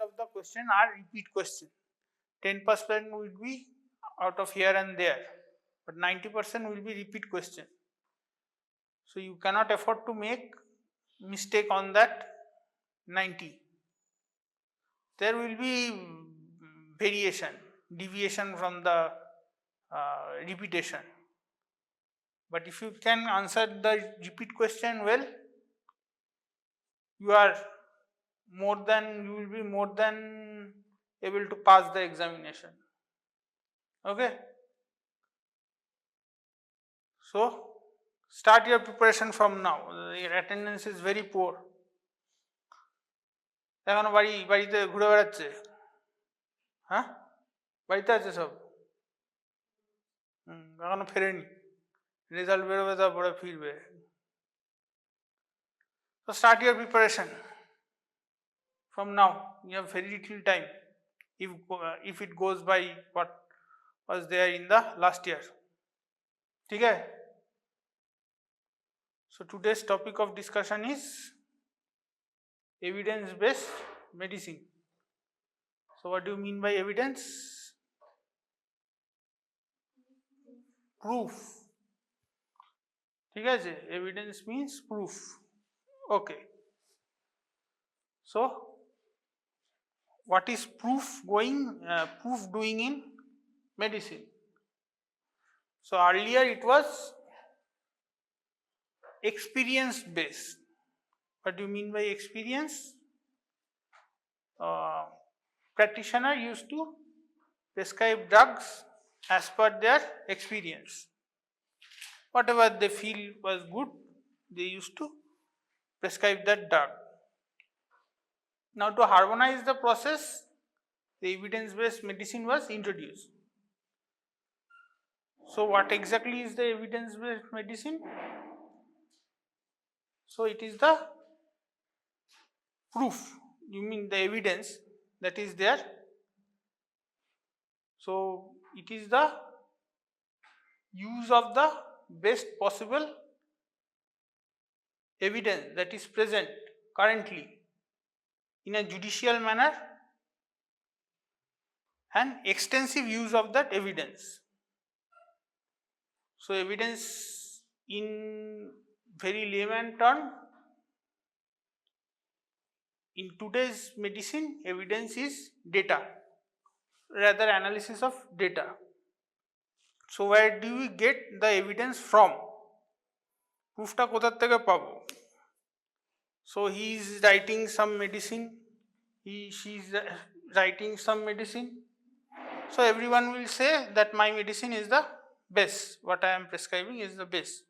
of the question are repeat question. 10% will be out of here and there, but 90% will be repeat question. So you cannot afford to make mistake on that 90. There will be variation, deviation from the repetition. But if you can answer the repeat question well, you will be more than able to pass the examination. Okay. So start your preparation from now. Your attendance is very poor. এখনো বাড়িতে ঘুরে বেড়াচ্ছে, হ্যাঁ বাড়িতে আছে সব, এখনো ফেরেনি, রেজাল্ট বেরোবে তারপরে ফিরবে। So start your preparation from now. You have very little time if it goes by what was there in the last year. Okay? So today's topic of discussion is evidence-based medicine. So what do you mean by evidence? Proof. Okay? Evidence means proof. Okay. So what is proof doing in medicine? So earlier it was experience based. What do you mean by experience? Practitioner used to prescribe drugs as per their experience. Whatever they feel was good, they used to prescribe that drug. Now to harmonize the process, the evidence-based medicine was introduced. So what exactly is the evidence-based medicine? So it is the proof, you mean the evidence that is there. So it is the use of the best possible evidence that is present currently in a judicial manner and extensive use of that evidence. So evidence in very layman term, in today's medicine, evidence is data, rather analysis of data. So where do we get the evidence from? Proofta kothar theke pabo? So he is writing some medicine, she is writing some medicine. So everyone will say that my medicine is the best, what I am prescribing is the best.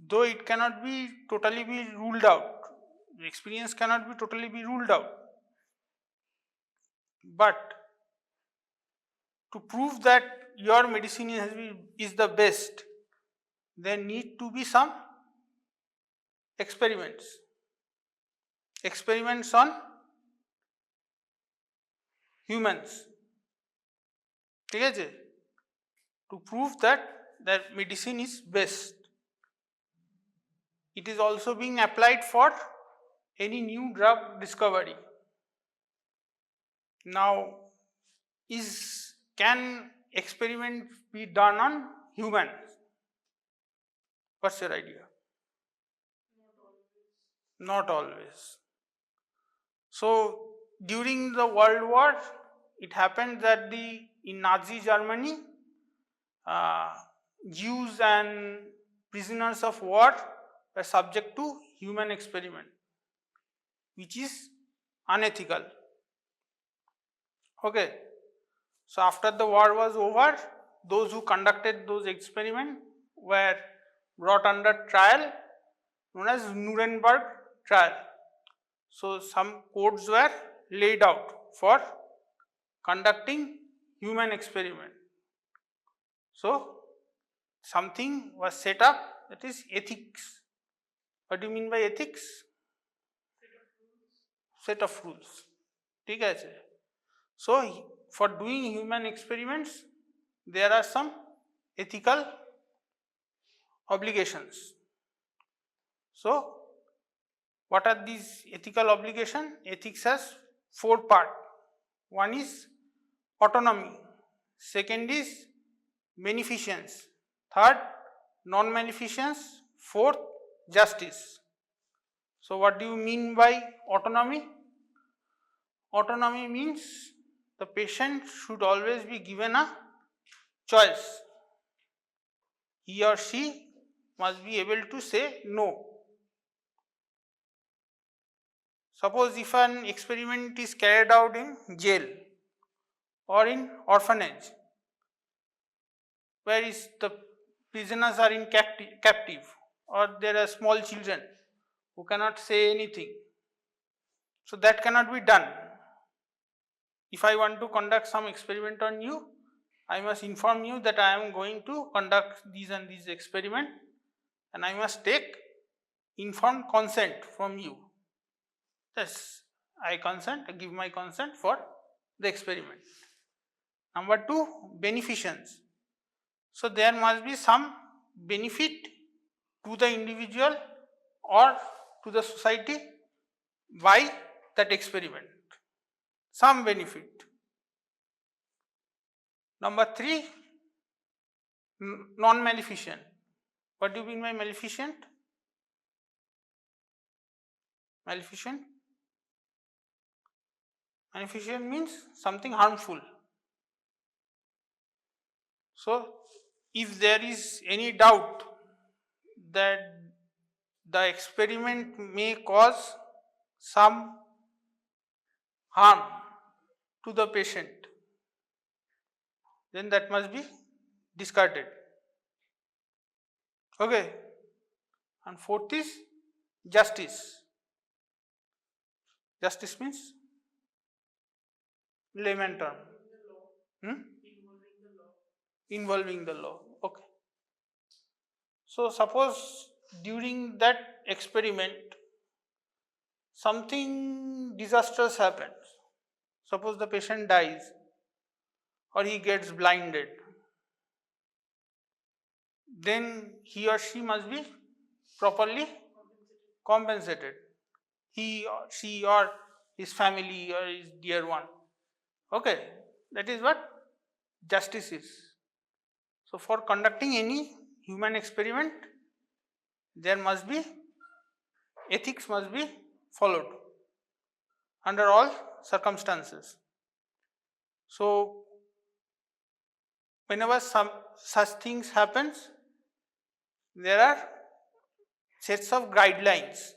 Though it cannot be totally be ruled out, the experience cannot be totally be ruled out. But to prove that your medicine is the best, there need to be some experiments. Experiments on humans. Okay? To prove that medicine is best. It is also being applied for any new drug discovery. Now, can experiment be done on humans? What's your idea? Not always. So during the World War, it happened that in Nazi Germany, Jews and prisoners of war were subject to human experiment, which is unethical. Okay. So after the war was over, those who conducted those experiments were brought under trial known as Nuremberg trial. So some codes were laid out for conducting human experiment. So something was set up, that is ethics. What do you mean by ethics? Set of rules. ठीक है? So for doing human experiments, there are some ethical obligations. So what are these ethical obligations? Ethics has four part. One is autonomy, second is beneficence, third non-maleficence, fourth justice. So what do you mean by autonomy? Autonomy means the patient should always be given a choice. He or she must be able to say no. Suppose if an experiment is carried out in jail or in orphanage, where is the prisoners are in captive, or there are small children who cannot say anything. So that cannot be done. If I want to conduct some experiment on you, I must inform you that I am going to conduct these and these experiment, and I must take informed consent from you. Yes, I consent, I give my consent for the experiment. Number two, beneficence. So there must be some benefit to the individual or to the society by that experiment. Some benefit. Number three, non-maleficent. What do you mean by maleficent? Maleficent? Maleficent means something harmful. So if there is any doubt that the experiment may cause some harm to the patient, then that must be discarded. Okay. And fourth is justice. Justice means layman term. Involving the law. Okay. So suppose during that experiment something disastrous happens. Suppose the patient dies or he gets blinded. Then he or she must be properly compensated. He or she or his family or his dear one. Okay. That is what justice is. So for conducting any human experiment, there must be ethics must be followed under all circumstances. So whenever some such things happens, there are sets of guidelines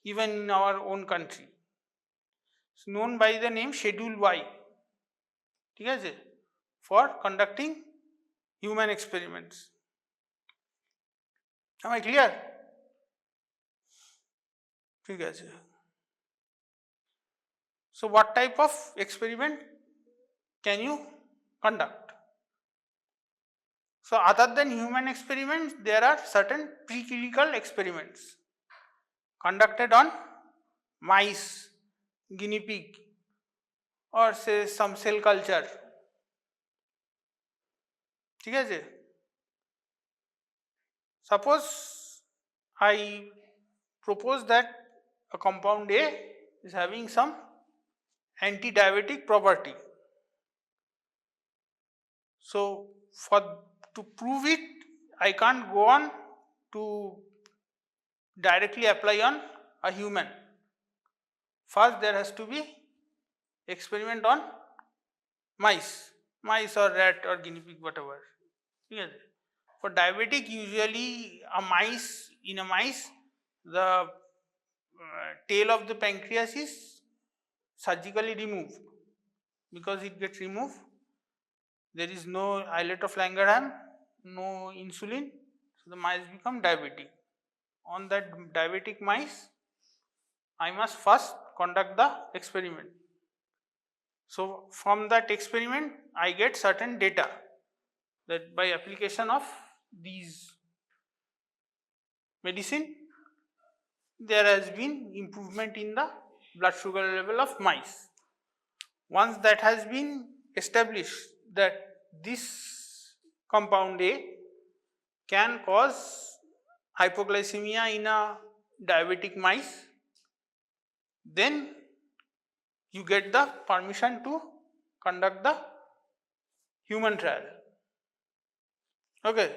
even in our own country. It's known by the name Schedule Y. For conducting human experiments. Am I clear? So what type of experiment can you conduct? So other than human experiments, there are certain preclinical experiments conducted on mice, guinea pig, or say some cell culture. Suppose I propose that a compound A is having some anti-diabetic property. So to prove it, I can't go on to directly apply on a human. First there has to be experiment on mice or rat or guinea pig, whatever. For diabetic, usually in a mice, the tail of the pancreas is surgically removed. Because it gets removed, there is no islet of Langerhans, no insulin, so the mice become diabetic. On that diabetic mice, I must first conduct the experiment. So from that experiment, I get certain data that by application of these medicine, there has been improvement in the blood sugar level of mice. Once that has been established that this compound A can cause hypoglycemia in a diabetic mice, then you get the permission to conduct the human trial. Okay,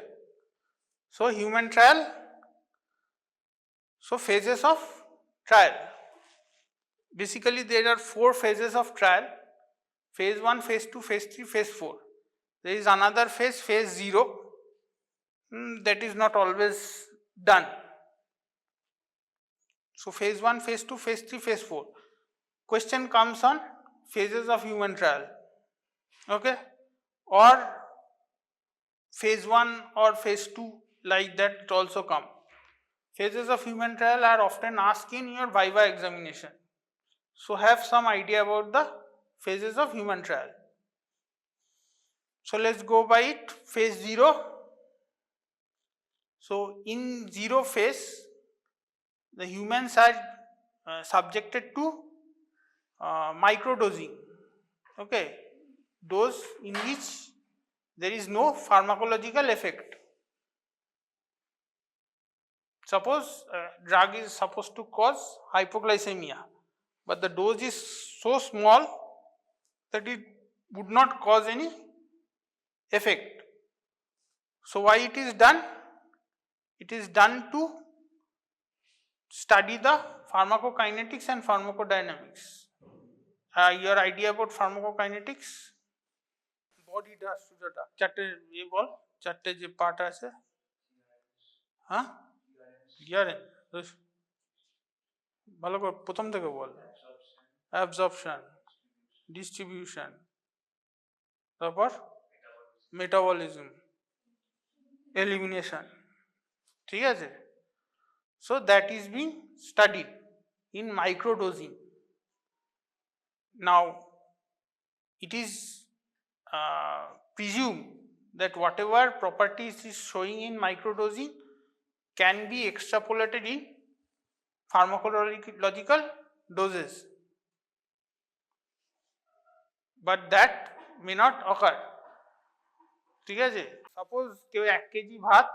so human trial, so phases of trial. Basically there are 4 phases of trial: phase 1, phase 2, phase 3, phase 4. There is another phase, phase 0, that is not always done. So phase 1, phase 2, phase 3, phase 4. Question comes on phases of human trial. Okay, or phase 1 or phase 2, like that it also come. Phases of human trial are often asked in your viva examination. So have some idea about the phases of human trial. So let's go by it. Phase 0. So in 0 phase, the humans are subjected to microdosing. Okay, dose in which there is no pharmacological effect. Suppose drug is supposed to cause hypoglycemia, but the dose is so small that it would not cause any effect. So why it is done? It is done to study the pharmacokinetics and pharmacodynamics. Your idea about pharmacokinetics? Body does to the drug. চারটে বল, চারটে যে part আছে। হ্যাঁ, clearance ভালো করে প্রথম থেকে বল। Absorption, distribution, তারপর মেটাবলিজম, এলিমিনেশন। ঠিক আছে? So that is being studied in microdosing. Now it is presumed that whatever properties is showing in microdosing can be extrapolated in pharmacological doses, but that may not occur. ঠিক আছে? Suppose কেউ 1 KG ভাত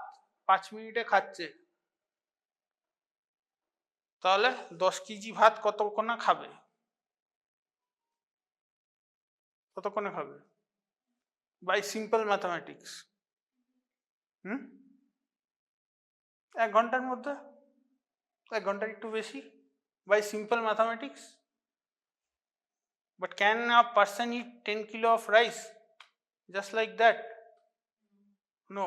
5 মিনিটে খাচ্ছে, তাহলে 10 KG ভাত কতক্ষণে খাবে? কতক্ষণে খাবে? বাই সিম্পল ম্যাথমেটিক্স 1 ঘন্টার মধ্যে, 1 ঘন্টার একটু বেশি, by simple mathematics. But can a person eat 10 kilo of rice just like that? No.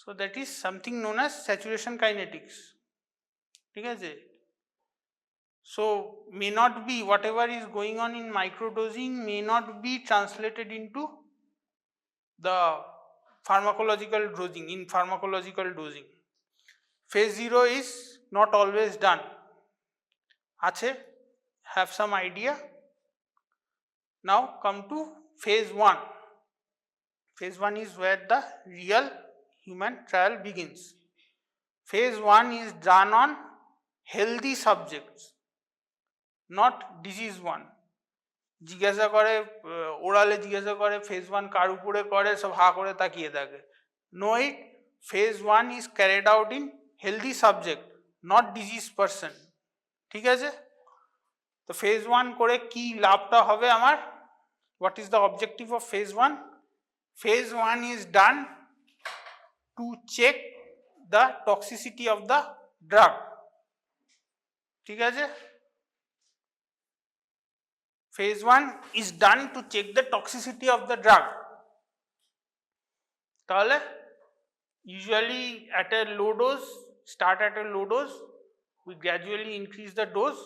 So that is something known as saturation kinetics. ঠিক আছে? So may not be, whatever is going on in microdosing may not be translated into the pharmacological dosing, in pharmacological dosing. Phase 0 is not always done. Ache, have some idea. Now come to phase 1. Phase 1 is where the real human trial begins. Phase 1 is done on healthy subjects, not disease 1. জিজ্ঞাসা করে, ওরালে জিজ্ঞাসা করে phase 1 কার উপরে করে, সব হা করে তাকিয়ে থাকে। No, it phase 1 is carried out in healthy subject, not disease person. ঠিক আছে? তো phase 1 করে কি লাভটা হবে আমার? What is the objective of phase 1? Phase 1 is done to check the toxicity of the drug. ঠিক আছে? Phase 1 is done to check the toxicity of the drug. তাহলে usually at a low dose, start at a low dose, we gradually increase the dose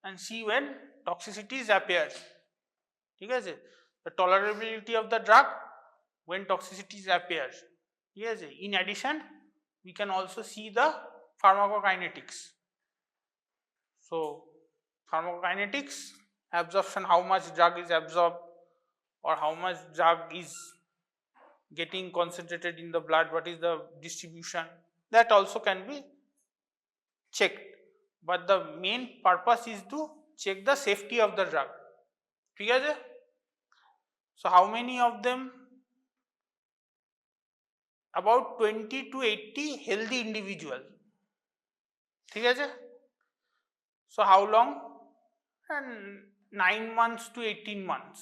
and see when toxicities appear. ঠিক আছে? The tolerability of the drug when toxicities appear. ঠিক আছে? In addition, we can also see the pharmacokinetics. So pharmacokinetics, absorption, how much drug is absorbed or how much drug is getting concentrated in the blood, what is the distribution, that also can be checked. But the main purpose is to check the safety of the drug. ঠিক আছে? So how many of them? About 20 to 80 healthy individuals. ঠিক আছে? So how long? And 9 months to 18 months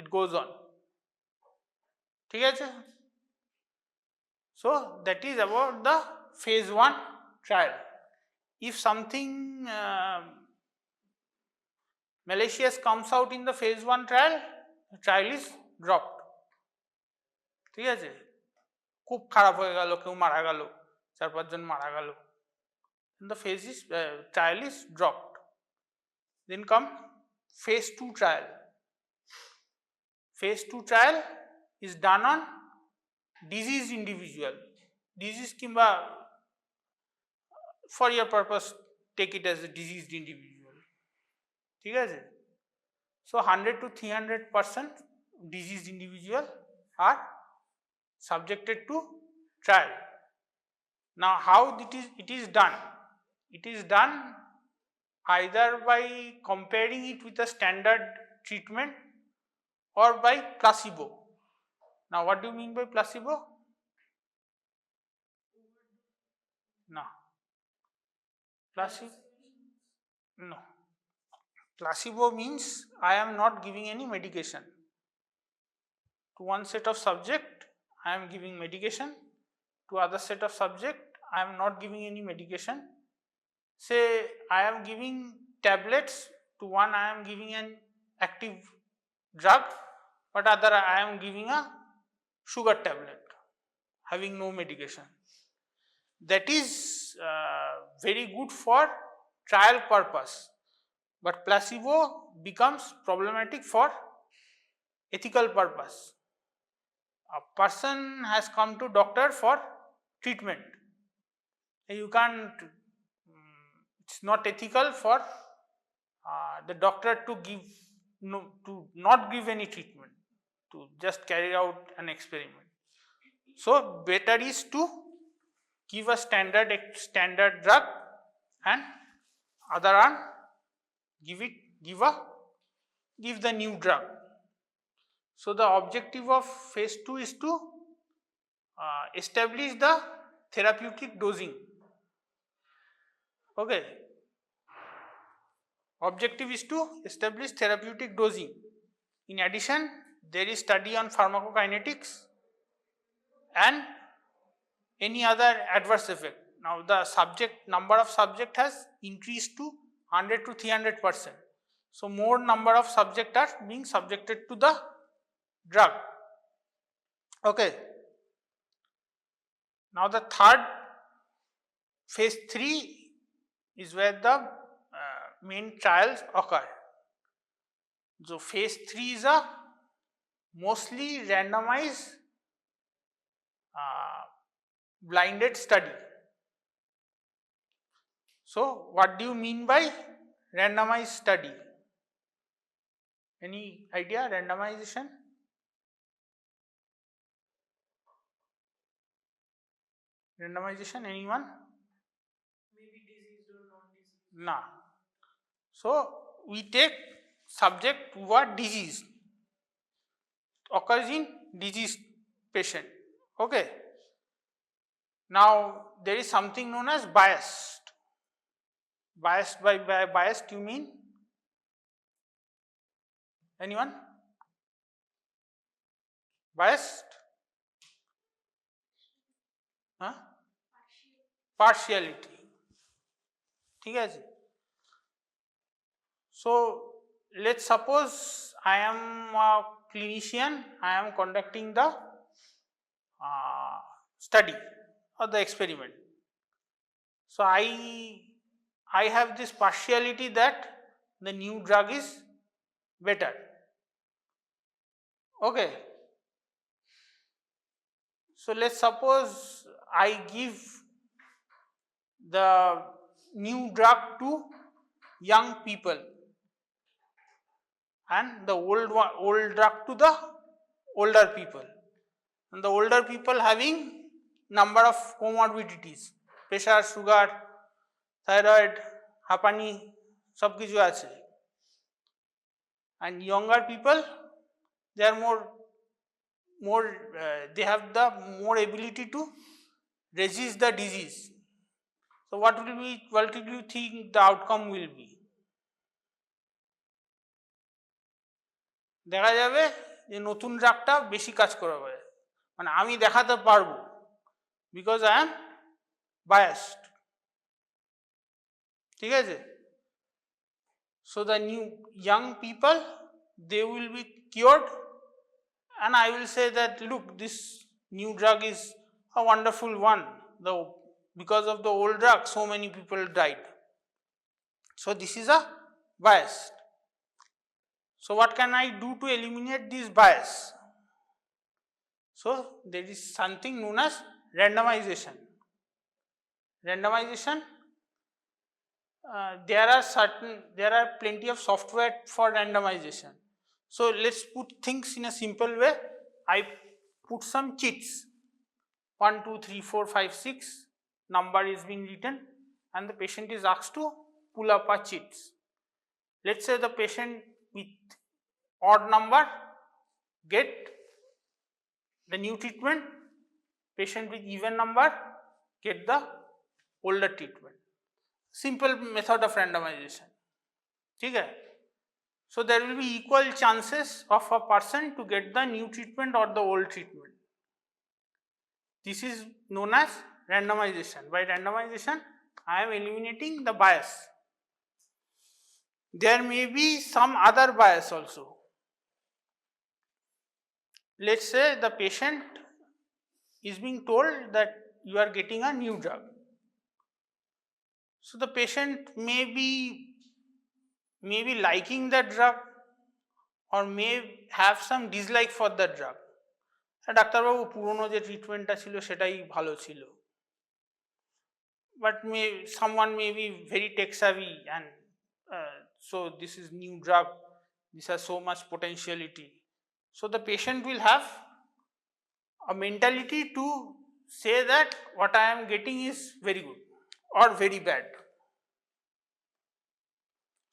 it goes on. ঠিক আছে? So that is about the phase 1 trial. If something malicious comes out in the phase 1 trial, the trial is dropped. ঠিক আছে? খুব খারাপ হয়ে গেল, কেউ মারা গেল, 4-5 জন মারা গেল, the phase is trial is dropped. Then come phase 2 trial. Phase 2 trial is done on diseased individual. Disease kimba for your purpose take it as a diseased individual. ঠিক আছে? So 100 to 300% diseased individual are subjected to trial. Now how it is done? It is done either by comparing it with a standard treatment or by placebo. Now what do you mean by placebo? No. No. Placebo means I am not giving any medication. To one set of subject I am giving medication, to other set of subject I am not giving any medication. Say I am giving tablets, to one I am giving an active drug, but other I am giving a sugar tablet having no medication. That is very good for trial purpose, but placebo becomes problematic for ethical purpose. A person has come to doctor for treatment. You can't, it's not ethical for the doctor to not give any treatment, to just carry out an experiment. So better is to give a standard drug and other arm give the new drug. So the objective of phase 2 is to establish the therapeutic dosing. Okay. Objective is to establish therapeutic dosing. In addition, there is study on pharmacokinetics and any other adverse effect. Now the number of subject has increased to 100 to 300%. So more number of subject are being subjected to the drug. Okay. Now the third phase 3 is where the main trials occur. So phase 3 is a mostly randomized blinded study. So what do you mean by randomized study? Any idea? Randomization? Randomization, anyone? Maybe diseased or non-diseased. No. So we take subject who are diseased, occurs in diseased patient. Okay. Now there is something known as biased. Biased, by biased you mean? Anyone? Biased? Huh? Partiality. ঠিক আছে? So let's suppose I am a clinician, I am conducting the study or the experiment. So I have this partiality that the new drug is better. Okay. So let's suppose I give the new drug to young people and the old drug to the older people, and the older people having number of comorbidities, pressure, sugar, thyroid, হাঁপানি সব কিছু আছে, and younger people they are more they have the more ability to resist the disease. So what will you think the outcome will be? দেখা যাবে যে নতুন ড্রাগটা বেশি কাজ করবে, মানে আমি দেখাতে পারবো, বিকজ আই এম বায়াসড, ঠিক আছে। So the new young people, they will be cured, and I will say that look, this new drug is a wonderful one, though because of the old drug so many people died. So this is a bias. So what can I do to eliminate this bias? So there is something known as randomization. Randomization, there are plenty of software for randomization. So let's put things in a simple way. I put some cheats, 1 2 3 4 5 6 number is being written, and the patient is asked to pull up a cheats. Let's say the patient with odd number get the new treatment, patient with even number get the older treatment. Simple method of randomization, ठीक है. So there will be equal chances of a person to get the new treatment or the old treatment. This is known as randomization. By randomization, I am eliminating the bias. There may be some other bias also. Let's say the patient is being told that you are getting a new drug. So the patient may be liking that drug or may have some dislike for that drug. ডাক্তারবাবু পুরনো যে ট্রিটমেন্টটা ছিল সেটাই ভালো ছিল, but someone may be very tech savvy and so this is new drug, this has so much potentiality. So the patient will have a mentality to say that what I am getting is very good or very bad.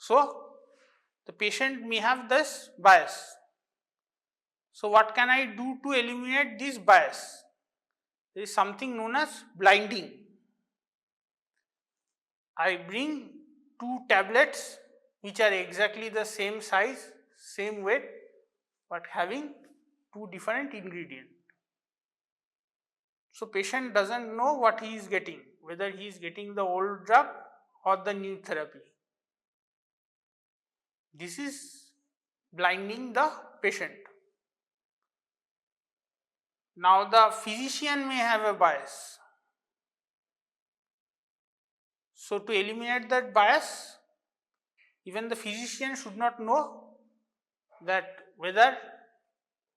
So the patient may have this bias. So what can I do to eliminate this bias? There is something known as blinding. I bring two tablets which are exactly the same size, same weight, but having two different ingredients. So patient doesn't know what he is getting, whether he is getting the old drug or the new therapy. This is blinding the patient. Now the physician may have a bias. So to eliminate that bias, even the physician should not know that whether,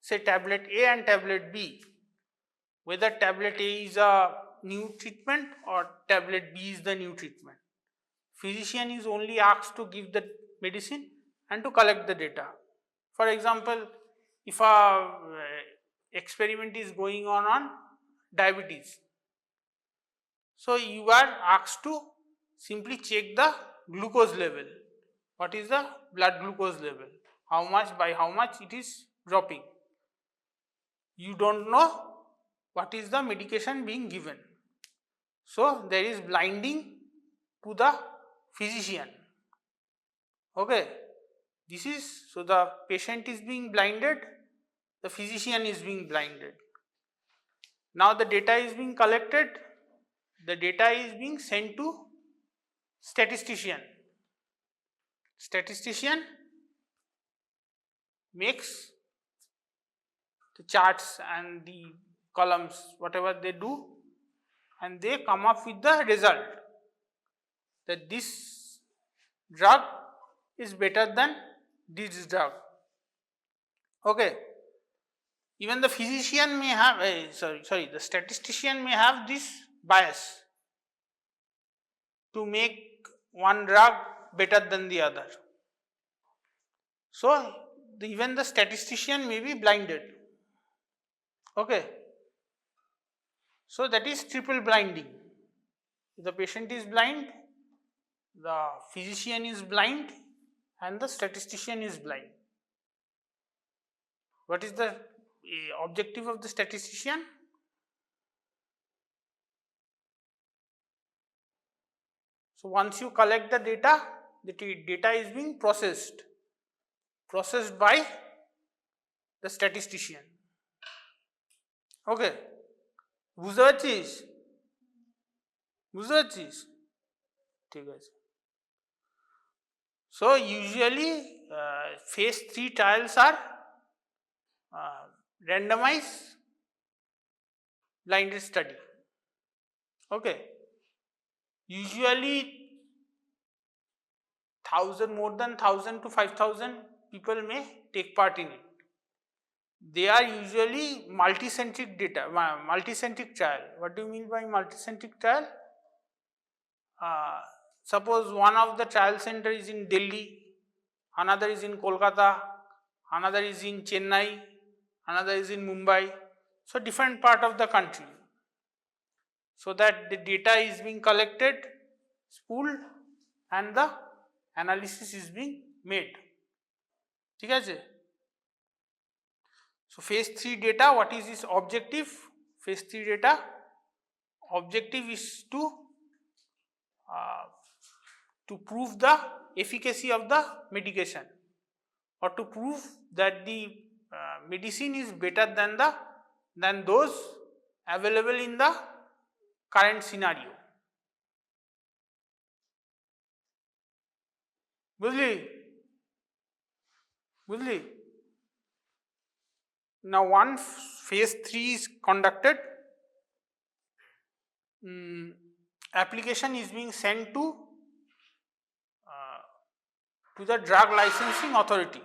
say, tablet A and tablet B, whether tablet A is a new treatment or tablet B is the new treatment. Physician is only asked to give the medicine and to collect the data. For example, if a experiment is going on diabetes, so you are asked to simply check the glucose level. What is the blood glucose level? How much, by how much it is dropping? You don't know what is the medication being given. So there is blinding to the physician. Okay, this is, so the patient is being blinded, the physician is being blinded. Now the data is being collected, the data is being sent to statistician. Statistician makes the charts and the columns, whatever they do, and they come up with the result that this drug is better than this drug. Okay, even the physician may have the statistician may have this bias to make one drug better than the other. So even the statistician may be blinded. Okay, so that is triple blinding. If the patient is blind, the physician is blind, and the statistician is blind. What is the objective of the statistician? So once you collect the data is being processed by the statistician. Okay, বুঝতে পারছিস? বুঝতে পারছিস? ঠিক আছে। So usually phase 3 trials are randomized blinded study. Okay, usually more than 1000 to 5000 people may take part in it. They are usually multicentric data, multicentric trial. What do you mean by multicentric trial? Suppose one of the trial center is in Delhi, another is in Kolkata, another is in Chennai, another is in Mumbai, so different part of the country, so that the data is being collected, spooled, and the analysis is being made. ঠিক আছে? So phase 3 data, what is its objective? Phase 3 data objective is to prove the efficacy of the medication, or to prove that the medicine is better than those available in the current scenario. বুঝলি? Now once phase 3 is conducted, application is being sent to the drug licensing authority.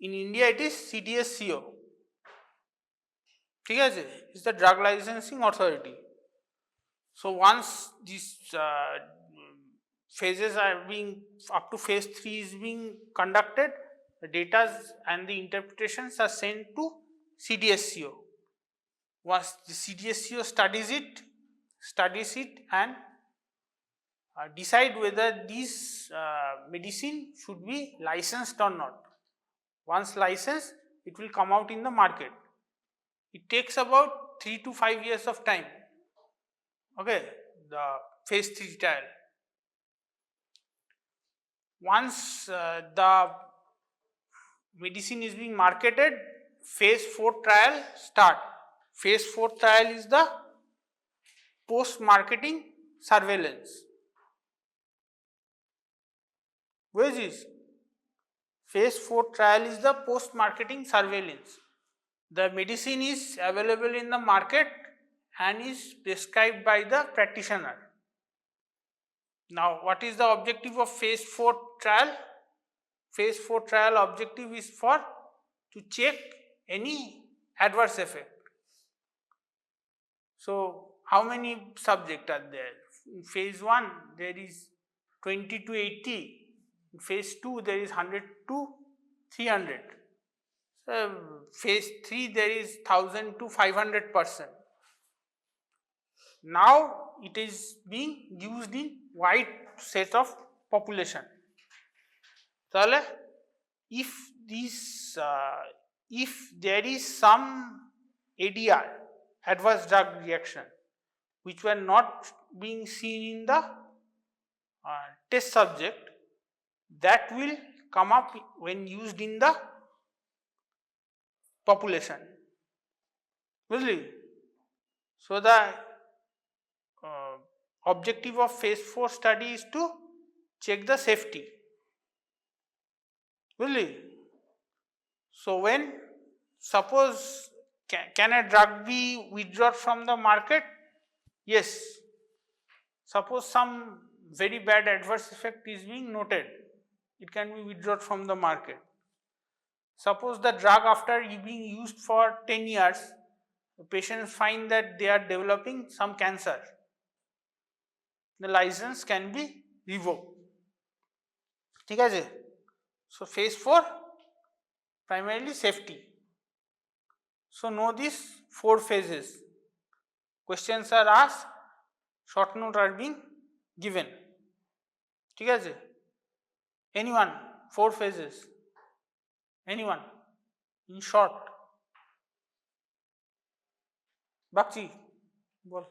In India it is CDSCO. ঠিক আছে? It's the drug licensing authority. So once these phases are being, up to phase 3 is being conducted, the data and the interpretations are sent to CDSCO. Once the CDSCO studies it and decide whether this medicine should be licensed or not. Once licensed, it will come out in the market. It takes about 3 to 5 years of time. Okay, the phase 3 trial. Once the medicine is being marketed, phase 4 trial start. Phase 4 trial is the post-marketing surveillance. Where is this? Phase 4 trial is the post-marketing surveillance. The medicine is available in the market and is prescribed by the practitioner. Now, what is the objective of phase 4 trial? Phase 4 trial objective is to check any adverse effect. So, how many subjects are there? In phase 1 there is 20 to 80. In phase 2 there is 100 to 300. So, phase 3 there is 1000 to 500%. Now it is being used in wide set of population. তাহলে if there is some ADR, adverse drug reaction, which were not being seen in the test subject, that will come up when used in the population. Really? So the objective of phase 4 study is to check the safety. Really? So when, suppose, can a drug be withdrawn from the market? Yes. Suppose some very bad adverse effect is being noted, it can be withdrawn from the market. Suppose the drug, after being used for 10 years, the patients find that they are developing some cancer, the license can be revoked. ঠিক আছে? So phase 4 primarily safety. So know these 4 phases. Questions are asked, short note are being given. ঠিক আছে? Anyone? 4 phases. Anyone? In short. Bakchi, bol.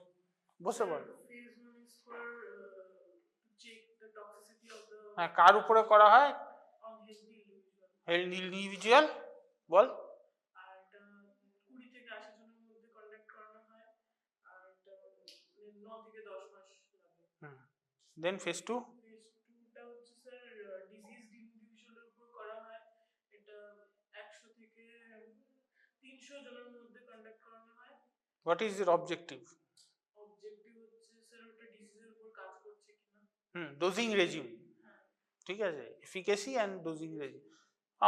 বসে বল। Phase 1 is for to check the toxicity of the কার উপরে করা হয়? on healthy individual. Healthy individual. বল। আর এটা 20 থেকে 80 জনের মধ্যে কন্ডাক্ট করানো হয়, আর এটা 9 থেকে 10 মাস লাগে। দেন ফেজ 2? ফেজ 2টা হচ্ছে স্যার ডিজিজড ইন্ডিভিজুয়ালের উপর করা হয়, এটা 100 থেকে 300 জনের মধ্যে কন্ডাক্ট করানো হয়। What is your objective? Objective হচ্ছে স্যার ওটা ডিজিজের উপর কাজ করছে কিনা। ডোজিং রেজিম, হ্যাঁ, ঠিক আছে, efficacy and dosing regime,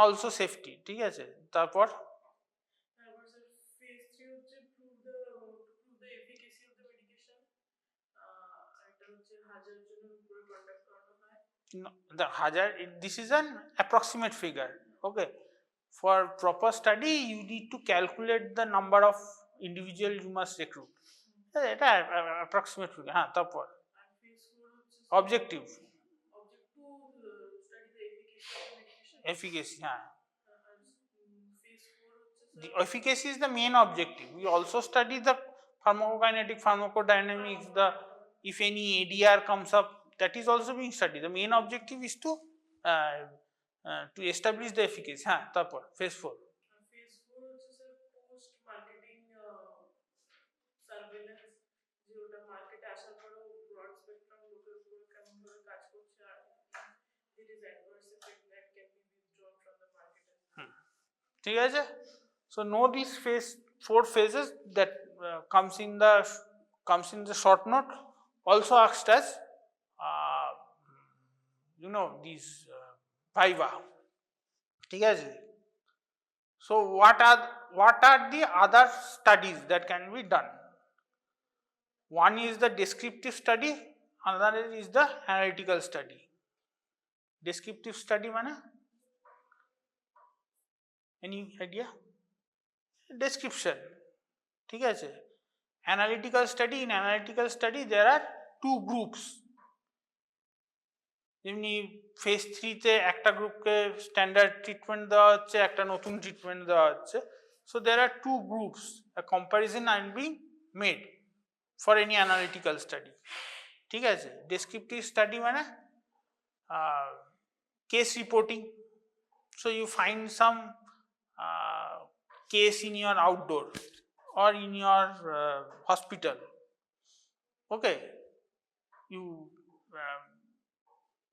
also safety, ঠিক আছে। তারপর তারপর স্যার ফেজ 3 হচ্ছে prove the efficacy of the medication, এটা হচ্ছে 1000 জনের উপরে কন্ডাক্ট করানো হয়। the hajar, this is an approximate figure, okay. For proper study you need to calculate the number of individual you must recruit, এটা approximate figure, হ্যাঁ। তারপর আর phase 4 হচ্ছে objective, object to study the efficacy of the medication. efficacy, হ্যাঁ। আর phase 4 হচ্ছে The efficacy is the main objective. We also study the pharmacokinetic, pharmacodynamics, the if any ADR comes up, that is also being studied. The main objective is to establish the efficacy. হ্যাঁ, তারপর phase 4. Phase 4 হচ্ছে sir post marketing surveillance, যে ওটা মার্কেটে আসার পরেও broad spectrum লোকের উপর কেমন ভাবে কাজ করছে, আর it is adverse effect that can be withdrawn from the market. ঠিক আছে? So know these four phases that comes in the short note, also asked as these viva, ঠিক আছে? So what are the other studies that can be done? One is the descriptive study, another is the analytical study. Descriptive study মানে any idea? Description, ঠিক আছে। Analytical study, in analytical study there are two groups. যেমনি phase 3 তে একটা গ্রুপকে standard treatment দেওয়া হচ্ছে, একটা নতুন ট্রিটমেন্ট দেওয়া হচ্ছে। So there are two groups, a comparison and being made for any analytical study, ঠিক আছে। Descriptive study মানে case reporting. So you find some case in your outdoor or in your hospital, okay.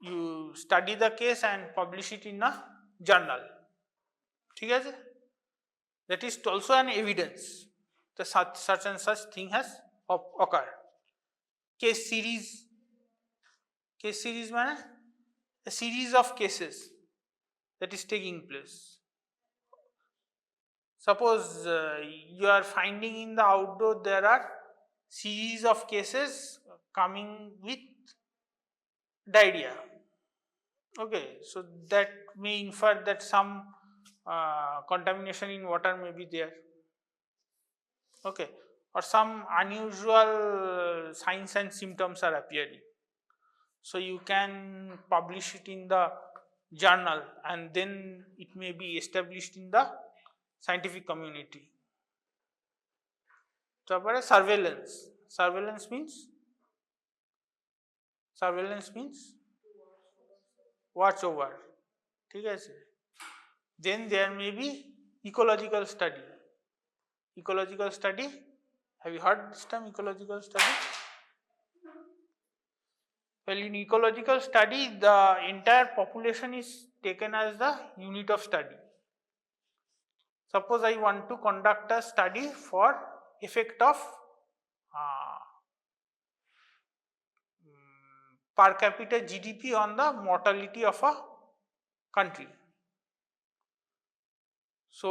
You study the case and publish it in a journal, ঠিক আছে। That is also an evidence that such and such thing has occurred. Case series মানে a series of cases that is taking place. Suppose you are finding in the outdoor there are series of cases coming with diarrhea, okay. So that may infer that some contamination in water may be there, okay, or some unusual signs and symptoms are appearing. So you can publish it in the journal and then it may be established in the scientific community. তারপরে surveillance means watch over, ঠিক আছে। Then there may be ecological study. Have you heard this term, ecological study? Well, in ecological study the entire population is taken as the unit of study. Suppose I want to conduct a study for effect of per capita GDP on the mortality of a country. So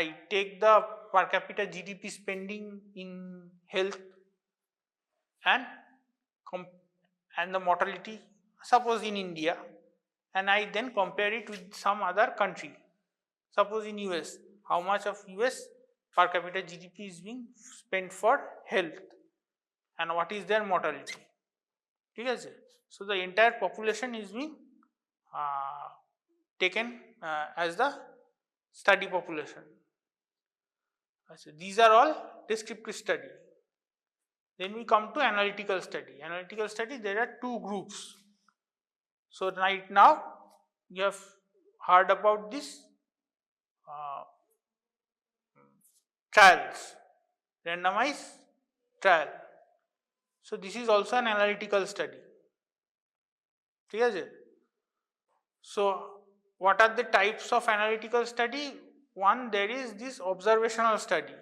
I take the per capita GDP spending in health and the mortality, suppose in India, and I then compare it with some other country. Suppose in US, how much of US per capita GDP is being spent for health and what is their mortality, ঠিক আছে। So the entire population is being taken as the study population. These are all descriptive study. Then we come to analytical study. There are two groups. So right now you have heard about this uh, trials, randomized trial. So this is also an analytical study. ঠিক আছে? So what are the types of analytical study? One, there is this observational study,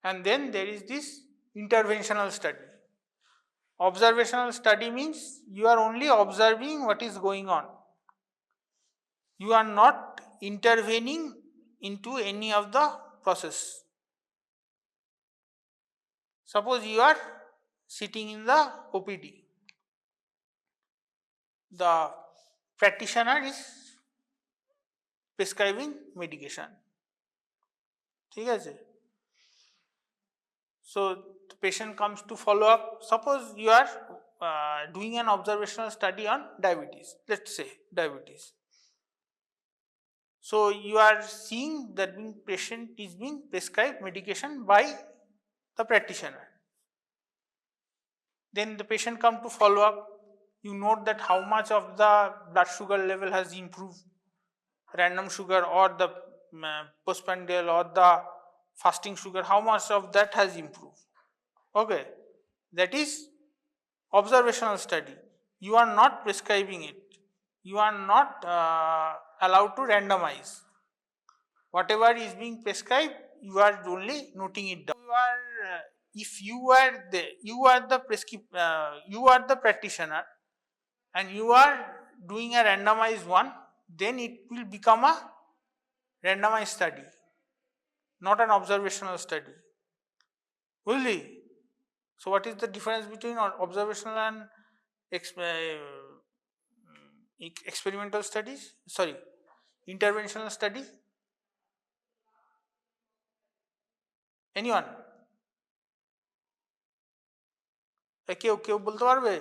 and then there is this interventional study. Observational study means you are only observing what is going on. You are not intervening into any of the process. Suppose you are sitting in the OPD. The practitioner is prescribing medication. ঠিক আছে? So the patient comes to follow up. Suppose you are doing an observational study on diabetes. Let's say diabetes. So you are seeing that patient is being prescribed medication by the practitioner. Then the patient come to follow up. You note that how much of the blood sugar level has improved, random sugar or the postprandial or the fasting sugar, how much of that has improved. Okay, that is observational study. You are not prescribing it. You are not allowed to randomize. Whatever is being prescribed, you are only noting it down. If you are the practitioner and you are doing a randomized one, then it will become a randomized study, not an observational study. Really? So what is the difference between observational and experimental studies? Sorry, interventional study? Anyone? কেউ বলতে পারবে?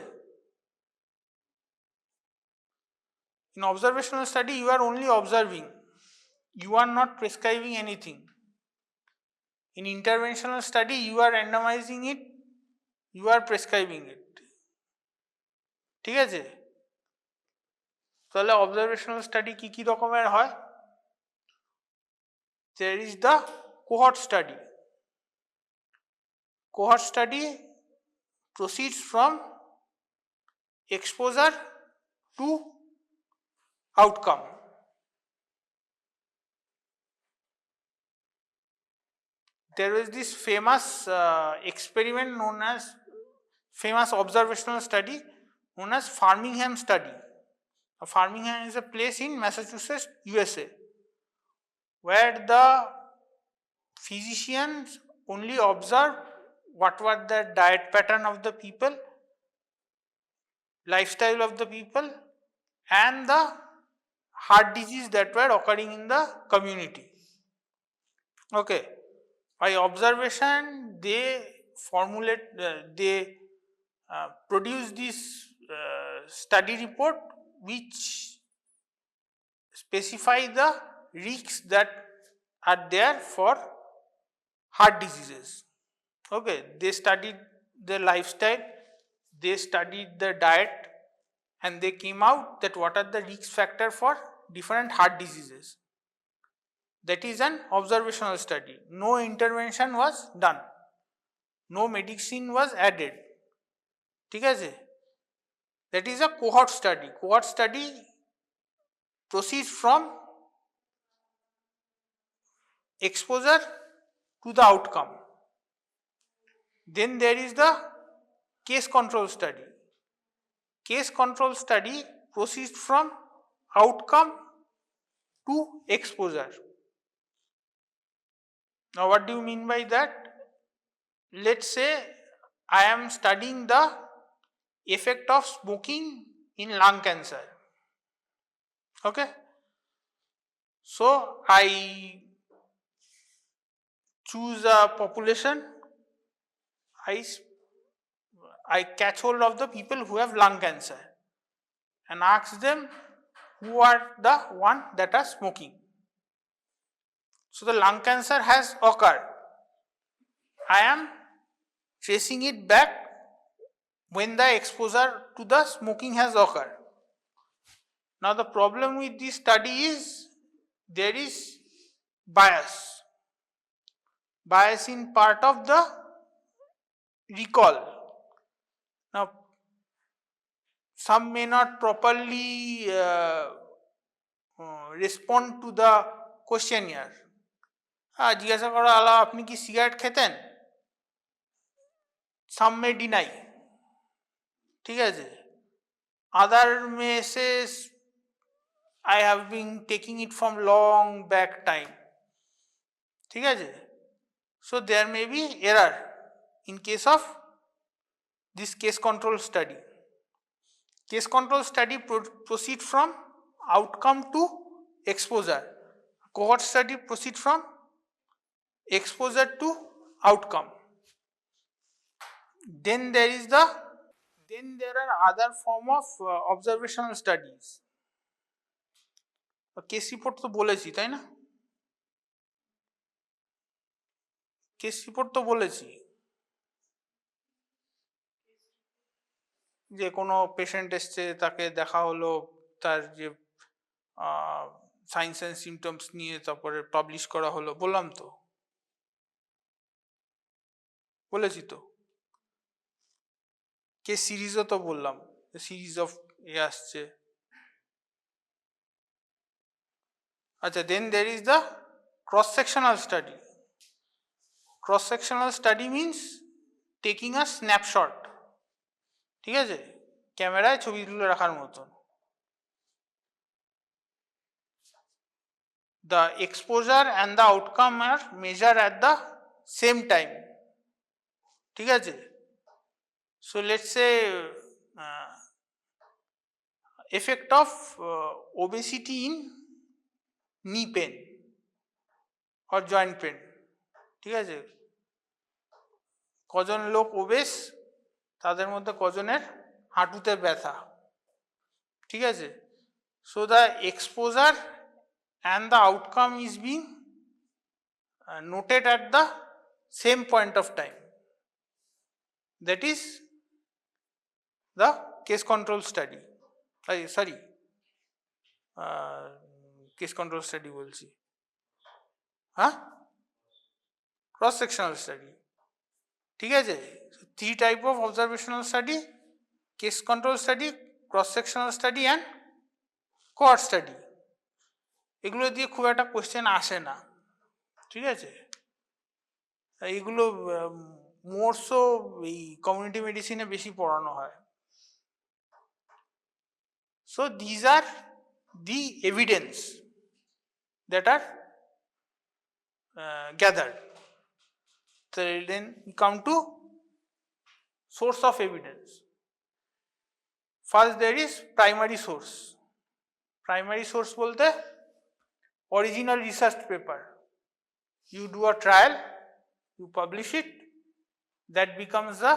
In observational study, you are only observing. You are not prescribing anything. In interventional study, you are randomizing it, you are prescribing it. ঠিক আছে? তাহলে observational study কি রকমের হয়? There is the cohort study. Cohort study proceeds from exposure to outcome. There was this famous experiment known as famous observational study known as Framingham study. Framingham is a place in Massachusetts, USA, where the physicians only observed what were the diet pattern of the people, lifestyle of the people, and the heart disease that were occurring in the community. Okay, by observation they produce this study report which specify the risks that are there for heart diseases. Okay, they studied the lifestyle, they studied the diet, and they came out that what are the risk factor for different heart diseases. That is an observational study. No intervention was done. No medicine was added. ঠিক আছে? That is a cohort study. Cohort study proceeds from exposure to the outcome. Then there is the case control study. Case control study proceeds from outcome to exposure. Now what do you mean by that? Let's say I am studying the effect of smoking in lung cancer. Okay, so I choose a population, I catch hold of the people who have lung cancer and ask them who are the one that are smoking. So the lung cancer has occurred. I am tracing it back when the exposure to the smoking has occurred. Now the problem with this study is there is bias in part of the recall. Now some may not properly respond to the questionnaire. জিজ্ঞাসা করা হলো আপনি কি cigarette খেতেন, some may deny, ঠিক আছে, other may say I have been taking it from long back time, ঠিক আছে. So there may be error in case of this case control study. Case control study proceed from outcome to exposure. Cohort study proceed from exposure to outcome. Then there are other form of observational studies. Case report তো বলেছি তাই না, case report তো বলেছি যে কোনো patient এসছে, তাকে দেখা হলো, তার যে সাইন্স অ্যান্ড সিমটমস নিয়ে তারপরে পাবলিশ করা হলো, বললাম তো, বলেছি তো, কেস সিরিজও তো বললাম, সিরিজ অফ আসছে। আচ্ছা, then there is the cross sectional study. Cross sectional study means taking a snapshot, ঠিক আছে, ক্যামেরায় ছবি তুলে রাখার মতন। The exposure and the outcome are measured at the same time, ঠিক আছে। So let's say effect of obesity in knee pain or joint pain, ঠিক আছে, কজন লোক ওবেস, তাদের মধ্যে কজনের হাঁটুতে ব্যথা, ঠিক আছে। So the exposure and the outcome is being noted at the same point of time, that is the case control study, sorry case control study বলছি, হ্যাঁ, cross sectional study, ঠিক আছে। Three type of observational study: case control study, cross sectional study and cohort study. এগুলো দিয়ে খুব একটা question আসে না, ঠিক আছে। এগুলো মোরসো এই কমিউনিটি মেডিসিনে বেশি পড়ানো হয়। So these are the evidence that are gathered. So then we come to source of evidence. First there is primary source. Primary source bolte original research paper. You do a trial, you publish it, that becomes the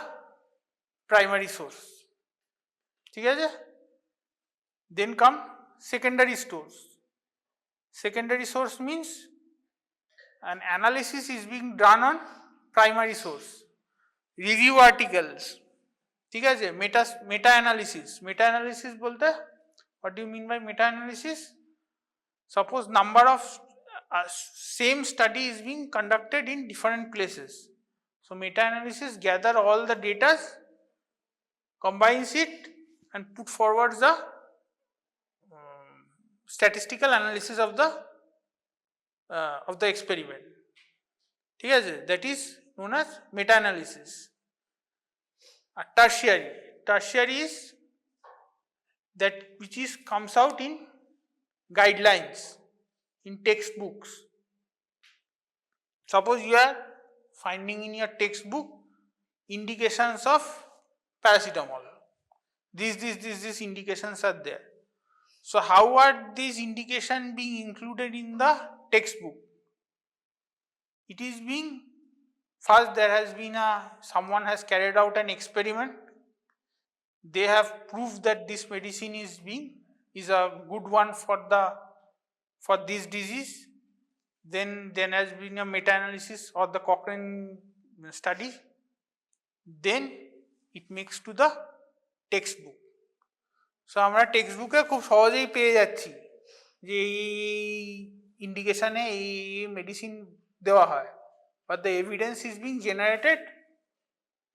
primary source, ঠিক আছে। Then come secondary source. Secondary source means an analysis is being done on primary source. Review articles, ঠিক আছে, meta analysis. Meta analysis bolte, what do you mean by meta analysis? Suppose number of same study is being conducted in different places. So meta analysis gather all the data, combines it and put forward the statistical analysis of the experiment, ঠিক আছে, that is known as meta analysis. Tertiary is that which is comes out in guidelines, in textbooks. Suppose you are finding in your textbook indications of paracetamol, these indications are there. So how are these indications being included in the textbook? It is being, first there has been someone has carried out an experiment, they have proved that this medicine is a good one for this disease. Then there has been a meta-analysis or the Cochrane study, then it makes to the textbook. So আমরা text বুকে খুব সহজেই পেয়ে যাচ্ছি যে এই ইন্ডিকেশানে এই medicine দেওয়া হয়, but the evidence is being generated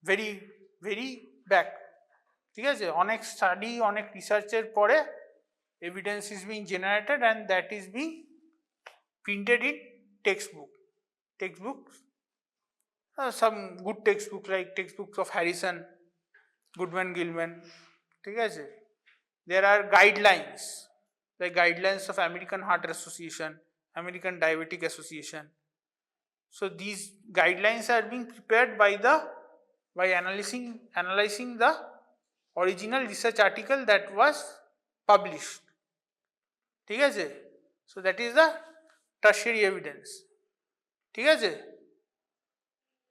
very very back. ঠিক আছে, অনেক স্টাডি অনেক রিসার্চের পরে evidence is being generated and that is being printed in textbooks, some good textbooks like textbooks of Harrison, Goodman Gilman. ঠিক আছে, there are guidelines like guidelines of American Heart Association, American Diabetic Association. So these guidelines are being prepared by analyzing the original research article that was published. ঠিক আছে, so that is the tertiary evidence. ঠিক আছে,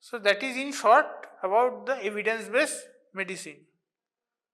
so that is in short about the evidence based medicine.